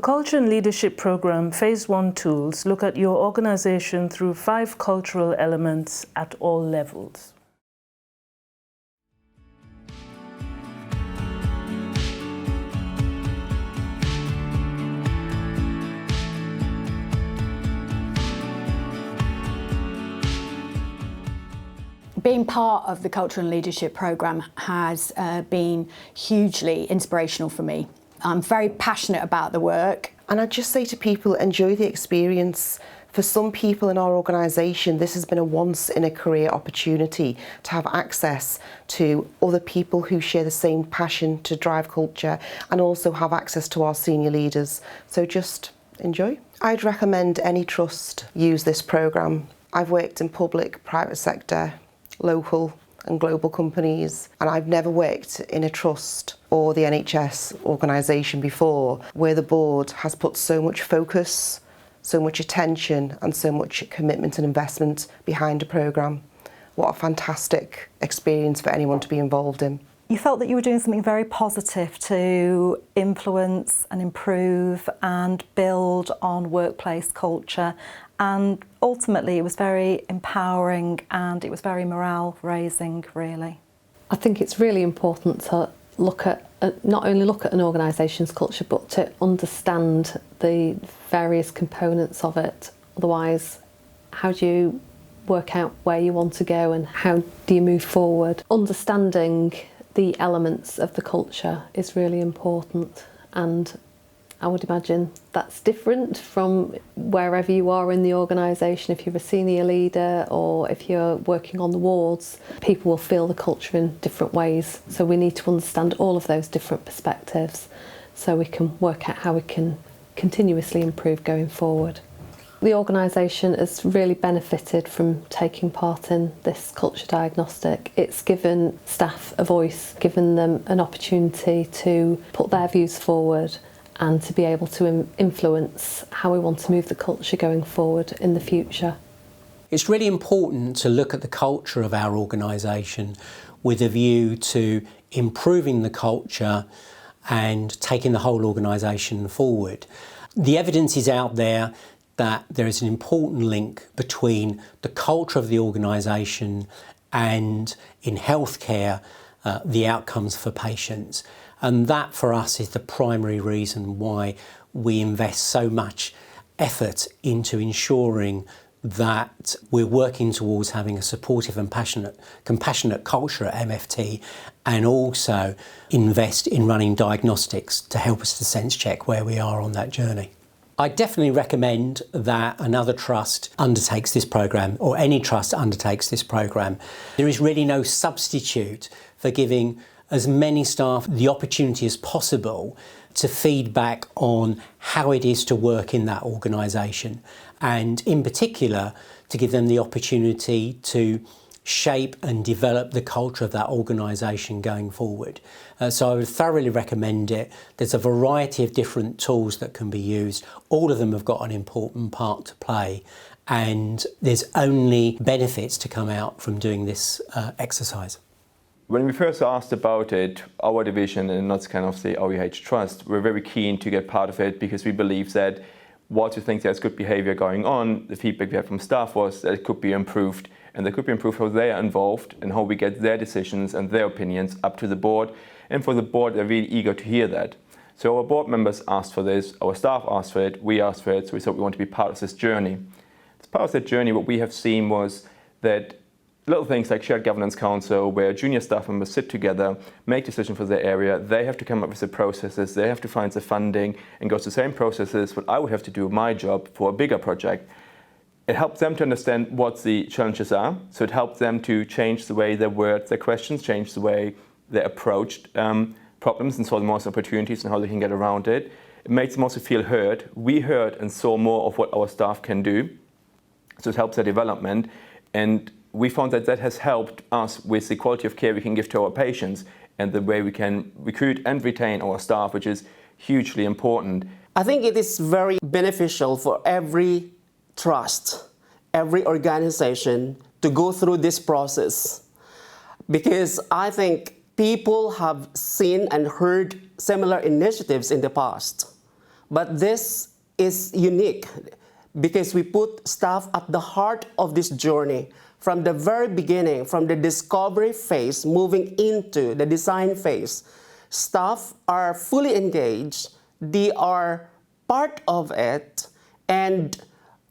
The Culture and Leadership Programme Phase 1 tools look at your organisation through 5 cultural elements at all levels. Being part of the Culture and Leadership Programme has been hugely inspirational for me. I'm very passionate about the work. And I'd just say to people, enjoy the experience. For some people in our organisation, this has been a once-in-a-career opportunity to have access to other people who share the same passion to drive culture and also have access to our senior leaders. So just enjoy. I'd recommend any trust use this programme. I've worked in public, private sector, local and global companies, and I've never worked in a trust or the NHS organisation before where the board has put so much focus, so much attention and so much commitment and investment behind a programme. What a fantastic experience for anyone to be involved in. You felt that you were doing something very positive to influence and improve and build on workplace culture, and ultimately it was very empowering and it was very morale raising, really. I think it's really important to look at not only look at an organisation's culture but to understand the various components of it. Otherwise, how do you work out where you want to go and how do you move forward? Understanding the elements of the culture is really important, and I would imagine that's different from wherever you are in the organisation. If you're a senior leader or if you're working on the wards, people will feel the culture in different ways. So we need to understand all of those different perspectives so we can work out how we can continuously improve going forward. The organisation has really benefited from taking part in this culture diagnostic. It's given staff a voice, given them an opportunity to put their views forward and to be able to influence how we want to move the culture going forward in the future. It's really important to look at the culture of our organisation with a view to improving the culture and taking the whole organisation forward. The evidence is out there that there is an important link between the culture of the organisation and, in healthcare, the outcomes for patients. And that, for us, is the primary reason why we invest so much effort into ensuring that we're working towards having a supportive and compassionate culture at MFT, and also invest in running diagnostics to help us to sense check where we are on that journey. I definitely recommend that another trust undertakes this programme, or any trust undertakes this programme. There is really no substitute for giving as many staff the opportunity as possible to feedback on how it is to work in that organisation, and in particular to give them the opportunity to shape and develop the culture of that organisation going forward. So I would thoroughly recommend it. There's a variety of different tools that can be used. All of them have got an important part to play, and there's only benefits to come out from doing this exercise. When we first asked about it, our division, and not kind of the OEH Trust, we're very keen to get part of it because we believe that whilst we think there's good behaviour going on, the feedback we had from staff was that it could be improved, and they could be improved how they are involved and how we get their decisions and their opinions up to the board. And for the board, they're really eager to hear that. So our board members asked for this, our staff asked for it, we asked for it, so we thought we want to be part of this journey. As part of that journey, what we have seen was that little things like shared governance council, where junior staff members sit together, make decisions for their area, they have to come up with the processes, they have to find the funding and go through the same processes what I would have to do my job for a bigger project. It helps them to understand what the challenges are, so it helps them to change the way they word their questions, change the way they approached problems and saw them as opportunities and how they can get around it. It makes them also feel heard. We heard and saw more of what our staff can do, so it helps their development. And we found that that has helped us with the quality of care we can give to our patients and the way we can recruit and retain our staff, which is hugely important. I think it is very beneficial for every trust, every organization to go through this process, because I think people have seen and heard similar initiatives in the past, But this is unique because we put staff at the heart of this journey from the very beginning, from the discovery phase moving into the design phase. Staff are fully engaged, they are part of it, and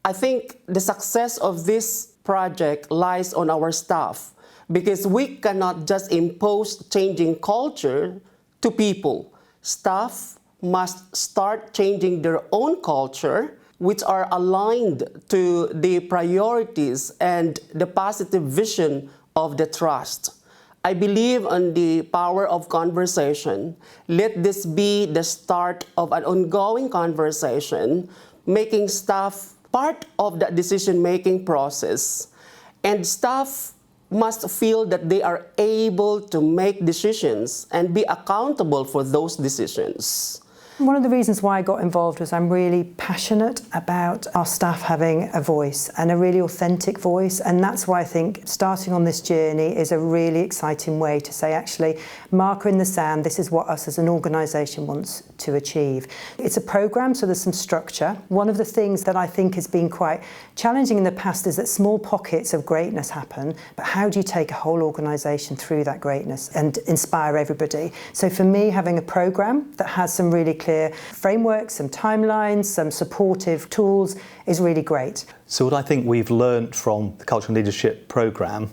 I think the success of this project lies on our staff because we cannot just impose changing culture to people. Staff must start changing their own culture, which are aligned to the priorities and the positive vision of the trust. I believe in the power of conversation. Let this be the start of an ongoing conversation, making staff part of that decision-making process. And staff must feel that they are able to make decisions and be accountable for those decisions. One of the reasons why I got involved was I'm really passionate about our staff having a voice and a really authentic voice, and that's why I think starting on this journey is a really exciting way to say, actually, marker in the sand, this is what us as an organisation wants to achieve. It's a programme, so there's some structure. One of the things that I think has been quite challenging in the past is that small pockets of greatness happen, but how do you take a whole organisation through that greatness and inspire everybody? So for me, having a programme that has some really clear frameworks, some timelines, some supportive tools is really great. So what I think we've learned from the Culture and Leadership programme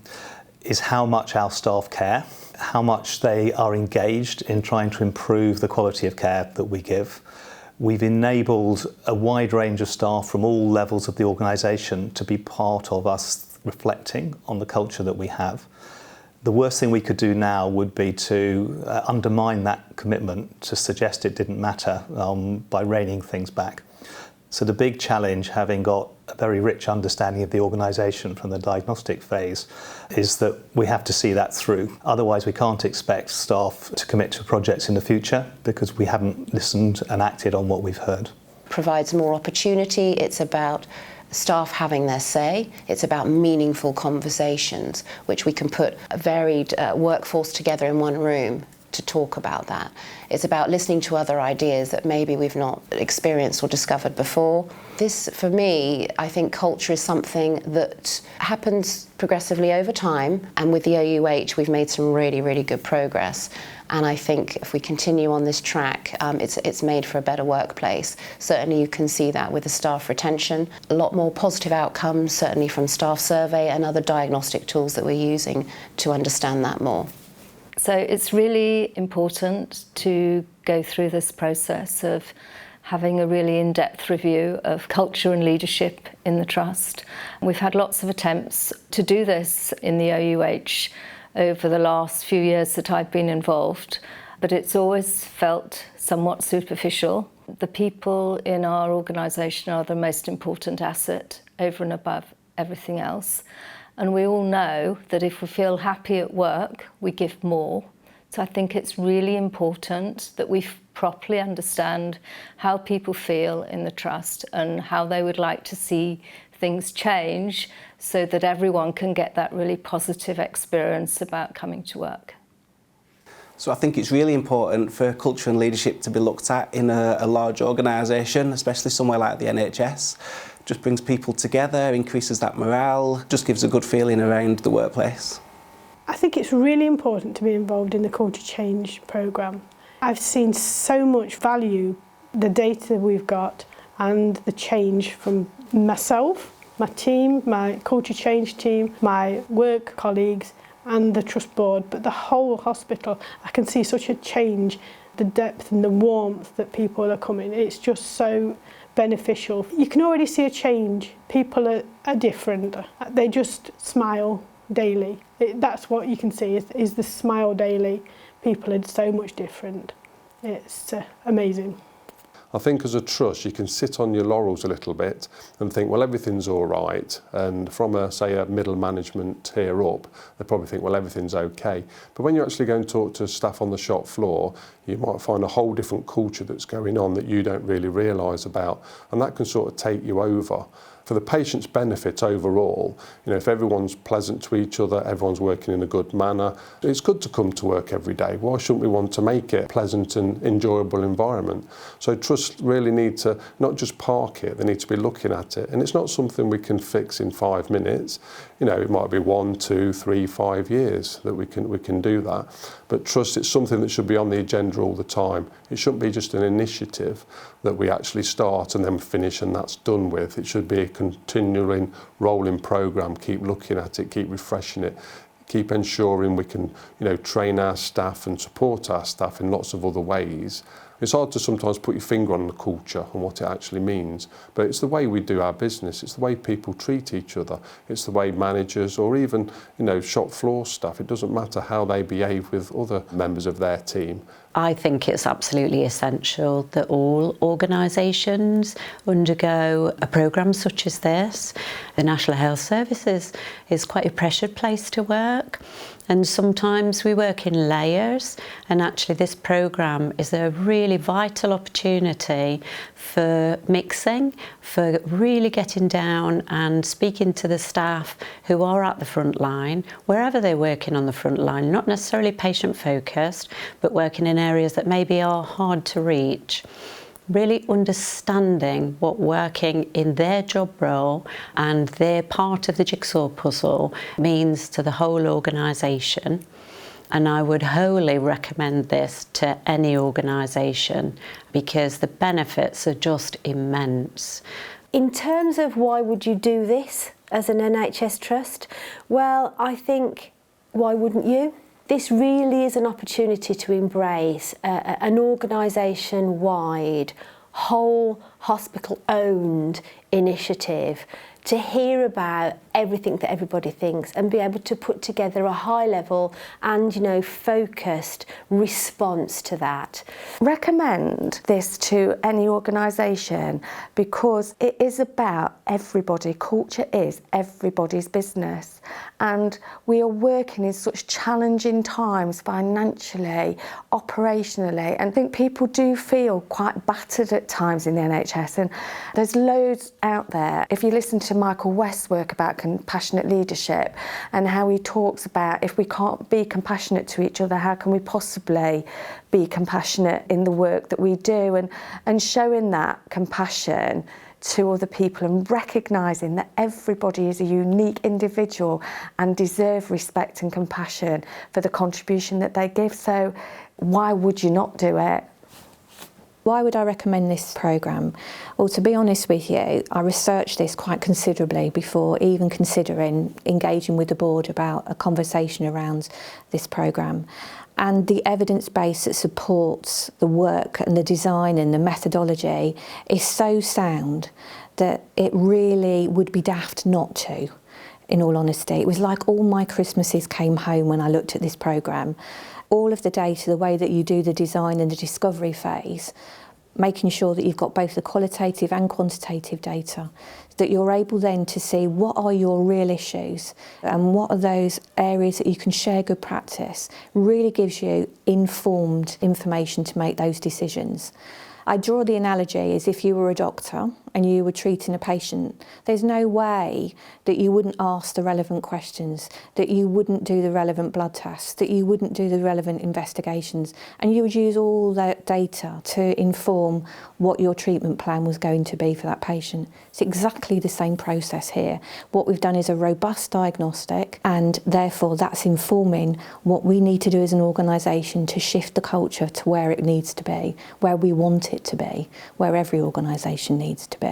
is how much our staff care, how much they are engaged in trying to improve the quality of care that we give. We've enabled a wide range of staff from all levels of the organisation to be part of us reflecting on the culture that we have. The worst thing we could do now would be to undermine that commitment, to suggest it didn't matter by reining things back. So the big challenge, having got a very rich understanding of the organisation from the diagnostic phase, is that we have to see that through. Otherwise we can't expect staff to commit to projects in the future because we haven't listened and acted on what we've heard. Provides more opportunity, it's about staff having their say, it's about meaningful conversations, which we can put a varied workforce together in one room to talk about that. It's about listening to other ideas that maybe we've not experienced or discovered before. This, for me, I think culture is something that happens progressively over time, and with the OUH we've made some really, really good progress. And I think if we continue on this track, it's made for a better workplace. Certainly you can see that with the staff retention. A lot more positive outcomes, certainly from staff survey and other diagnostic tools that we're using to understand that more. So it's really important to go through this process of having a really in-depth review of culture and leadership in the Trust. We've had lots of attempts to do this in the OUH over the last few years that I've been involved, but it's always felt somewhat superficial. The people in our organisation are the most important asset over and above everything else. And we all know that if we feel happy at work, we give more. So I think it's really important that we properly understand how people feel in the Trust and how they would like to see things change so that everyone can get that really positive experience about coming to work. So I think it's really important for culture and leadership to be looked at in a large organisation, especially somewhere like the NHS. Just brings people together, increases that morale, just gives a good feeling around the workplace. I think it's really important to be involved in the culture change programme. I've seen so much value, the data we've got and the change from myself, my team, my culture change team, my work colleagues and the Trust Board, but the whole hospital. I can see such a change, the depth and the warmth that people are coming. It's just so beneficial. You can already see a change. People are different. They just smile daily. That's what you can see, is the smile daily. People are so much different. It's amazing. I think as a trust you can sit on your laurels a little bit and think, well, everything's all right, and from say a middle management tier up they probably think, well, everything's okay. But when you actually go and talk to staff on the shop floor, you might find a whole different culture that's going on that you don't really realise about, and that can sort of take you over. For the patient's benefit overall, if everyone's pleasant to each other, everyone's working in a good manner, it's good to come to work every day. Why shouldn't we want to make it a pleasant and enjoyable environment? So trusts really need to not just park it, they need to be looking at it. And it's not something we can fix in 5 minutes. It might be 1, 2, 3, 5 years that we can do that. But trust, it's something that should be on the agenda all the time. It shouldn't be just an initiative that we actually start and then finish and that's done with. It should be a continuing rolling programme. Keep looking at it, keep refreshing it, keep ensuring we can train our staff and support our staff in lots of other ways. It's hard to sometimes put your finger on the culture and what it actually means, but it's the way we do our business, it's the way people treat each other, it's the way managers or even shop floor staff, it doesn't matter how they behave with other members of their team. I think it's absolutely essential that all organisations undergo a programme such as this. The National Health Service is quite a pressured place to work, and sometimes we work in layers, and actually this programme is a really vital opportunity for mixing, for really getting down and speaking to the staff who are at the front line, wherever they're working on the front line, not necessarily patient focused, but working in areas that maybe are hard to reach. Really understanding what working in their job role and their part of the jigsaw puzzle means to the whole organisation. And I would wholly recommend this to any organisation because the benefits are just immense. In terms of why would you do this as an NHS Trust? Well, I think, why wouldn't you? This really is an opportunity to embrace an organisation-wide, whole hospital-owned initiative to hear about everything that everybody thinks and be able to put together a high level and focused response to that. Recommend this to any organisation because it is about everybody. Culture is everybody's business, and we are working in such challenging times financially, operationally, and I think people do feel quite battered at times in the NHS, and there's loads out there. If you listen to Michael West's work about compassionate leadership and how he talks about if we can't be compassionate to each other, how can we possibly be compassionate in the work that we do, and showing that compassion to other people and recognising that everybody is a unique individual and deserve respect and compassion for the contribution that they give. So why would you not do it? Why would I recommend this programme? Well, to be honest with you, I researched this quite considerably before even considering engaging with the board about a conversation around this programme. And the evidence base that supports the work and the design and the methodology is so sound that it really would be daft not to, in all honesty. It was like all my Christmases came home when I looked at this programme. All of the data, the way that you do the design and the discovery phase, making sure that you've got both the qualitative and quantitative data, that you're able then to see what are your real issues and what are those areas that you can share good practice, really gives you informed information to make those decisions. I draw the analogy as if you were a doctor and you were treating a patient. There's no way that you wouldn't ask the relevant questions, that you wouldn't do the relevant blood tests, that you wouldn't do the relevant investigations, and you would use all that data to inform what your treatment plan was going to be for that patient. It's exactly the same process here. What we've done is a robust diagnostic, and therefore that's informing what we need to do as an organisation to shift the culture to where it needs to be, where we want it to be, where every organisation needs to be.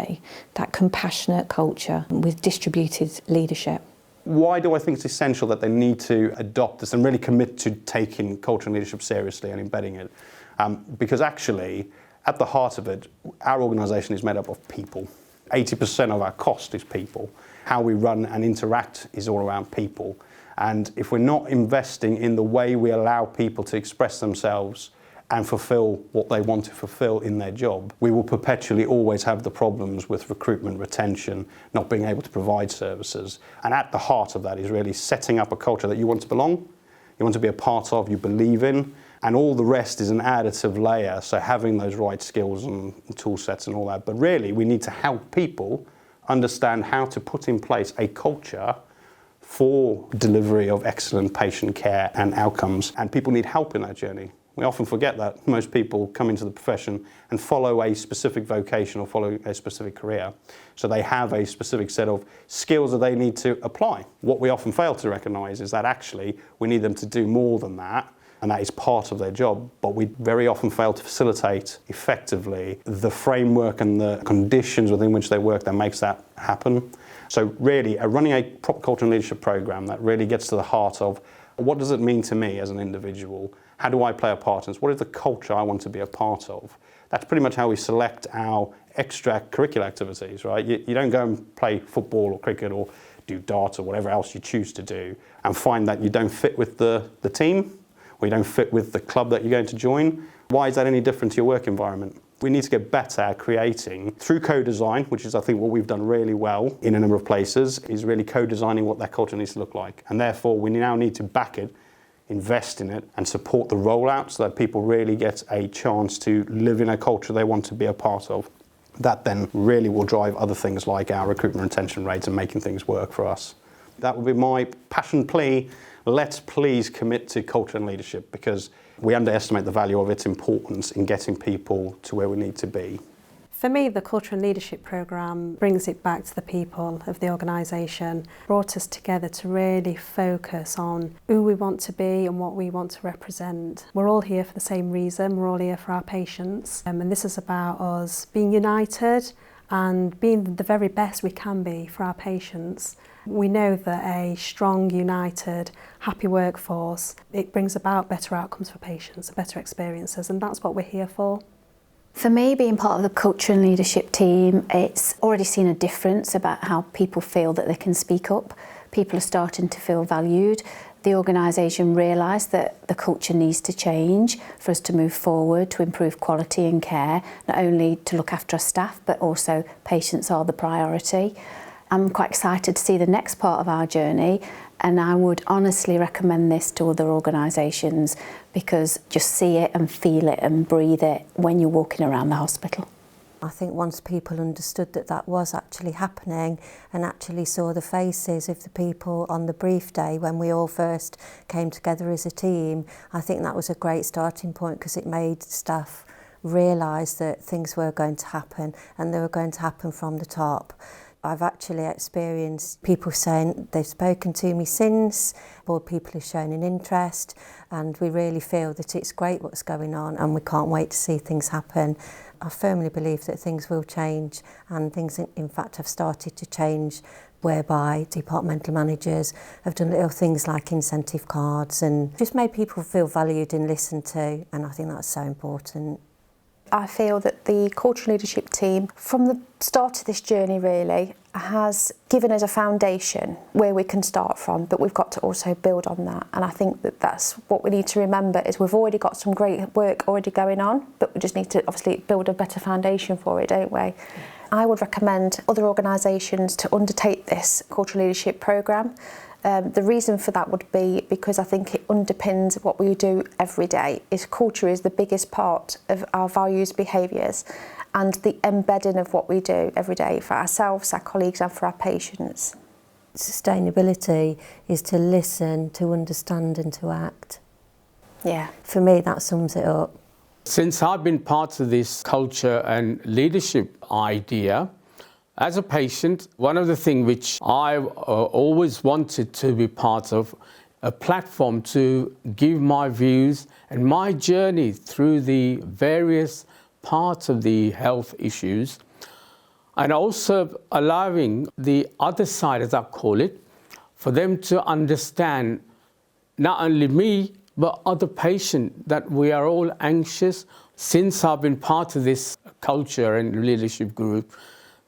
That compassionate culture with distributed leadership. Why do I think it's essential that they need to adopt this and really commit to taking culture and leadership seriously and embedding it? Because actually, at the heart of it, our organisation is made up of people. 80% of our cost is people. How we run and interact is all around people. And if we're not investing in the way we allow people to express themselves and fulfill what they want to fulfill in their job, we will perpetually always have the problems with recruitment, retention, not being able to provide services. And at the heart of that is really setting up a culture that you want to belong, you want to be a part of, you believe in, and all the rest is an additive layer, so having those right skills and tool sets and all that. But really, we need to help people understand how to put in place a culture for delivery of excellent patient care and outcomes, and people need help in that journey. We often forget that most people come into the profession and follow a specific vocation or follow a specific career. So they have a specific set of skills that they need to apply. What we often fail to recognise is that actually we need them to do more than that, and that is part of their job, but we very often fail to facilitate effectively the framework and the conditions within which they work that makes that happen. So really, running a proper culture and leadership programme that really gets to the heart of what does it mean to me as an individual? How do I play a part in this? What is the culture I want to be a part of? That's pretty much how we select our extracurricular activities, right? You don't go and play football or cricket or do darts or whatever else you choose to do and find that you don't fit with the team or you don't fit with the club that you're going to join. Why is that any different to your work environment? We need to get better at creating, through co-design, which is I think what we've done really well in a number of places, is really co-designing what that culture needs to look like. And therefore we now need to back it, invest in it and support the rollout so that people really get a chance to live in a culture they want to be a part of. That then really will drive other things like our recruitment and retention rates and making things work for us. That would be my passion plea. Let's please commit to culture and leadership because we underestimate the value of its importance in getting people to where we need to be. For me, the Culture and Leadership programme brings it back to the people of the organisation, brought us together to really focus on who we want to be and what we want to represent. We're all here for the same reason, we're all here for our patients, and this is about us being united and being the very best we can be for our patients. We know that a strong, united, happy workforce, it brings about better outcomes for patients, better experiences, and that's what we're here for. For me, being part of the culture and leadership team, it's already seen a difference about how people feel that they can speak up. People are starting to feel valued. The organisation realised that the culture needs to change for us to move forward, to improve quality and care, not only to look after our staff, but also patients are the priority. I'm quite excited to see the next part of our journey, and I would honestly recommend this to other organisations because just see it and feel it and breathe it when you're walking around the hospital. I think once people understood that that was actually happening and actually saw the faces of the people on the brief day when we all first came together as a team, I think that was a great starting point because it made staff realise that things were going to happen and they were going to happen from the top. I've actually experienced people saying they've spoken to me since, board people have shown an interest, and we really feel that it's great what's going on and we can't wait to see things happen. I firmly believe that things will change, and things in fact have started to change, whereby departmental managers have done little things like incentive cards and just made people feel valued and listened to, and I think that's so important. I feel that the culture leadership team, from the start of this journey really, has given us a foundation where we can start from, but we've got to also build on that. And I think that that's what we need to remember is we've already got some great work already going on, but we just need to obviously build a better foundation for it, don't we? I would recommend other organisations to undertake this culture leadership programme. The reason for that would be because I think it underpins what we do every day. Culture is the biggest part of our values, behaviours, and the embedding of what we do every day for ourselves, our colleagues and for our patients. Sustainability is to listen, to understand and to act. Yeah. For me, that sums it up. Since I've been part of this culture and leadership idea, as a patient, one of the things which I've always wanted to be part of, a platform to give my views and my journey through the various parts of the health issues, and also allowing the other side, as I call it, for them to understand not only me, but other patients, that we are all anxious. Since I've been part of this culture and leadership group,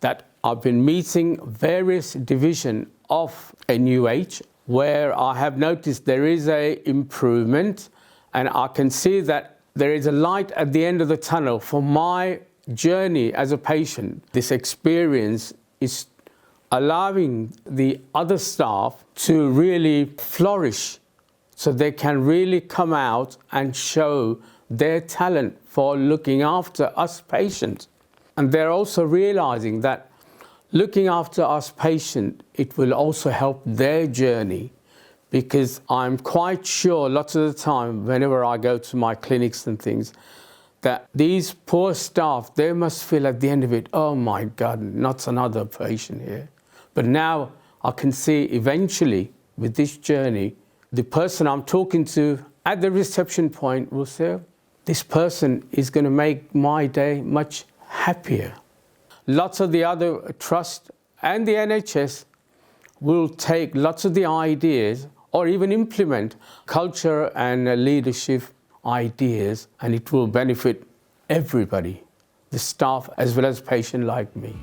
that I've been meeting various divisions of NUH where I have noticed there is an improvement, and I can see that there is a light at the end of the tunnel for my journey as a patient. This experience is allowing the other staff to really flourish so they can really come out and show their talent for looking after us patients. And they're also realising that looking after us patients, it will also help their journey, because I'm quite sure lots of the time whenever I go to my clinics and things, that these poor staff, they must feel at the end of it, oh my God, not another patient here. But now I can see eventually with this journey, the person I'm talking to at the reception point will say, this person is going to make my day much happier. Lots of the other trusts and the NHS will take lots of the ideas or even implement culture and leadership ideas, and it will benefit everybody, the staff as well as patients like me.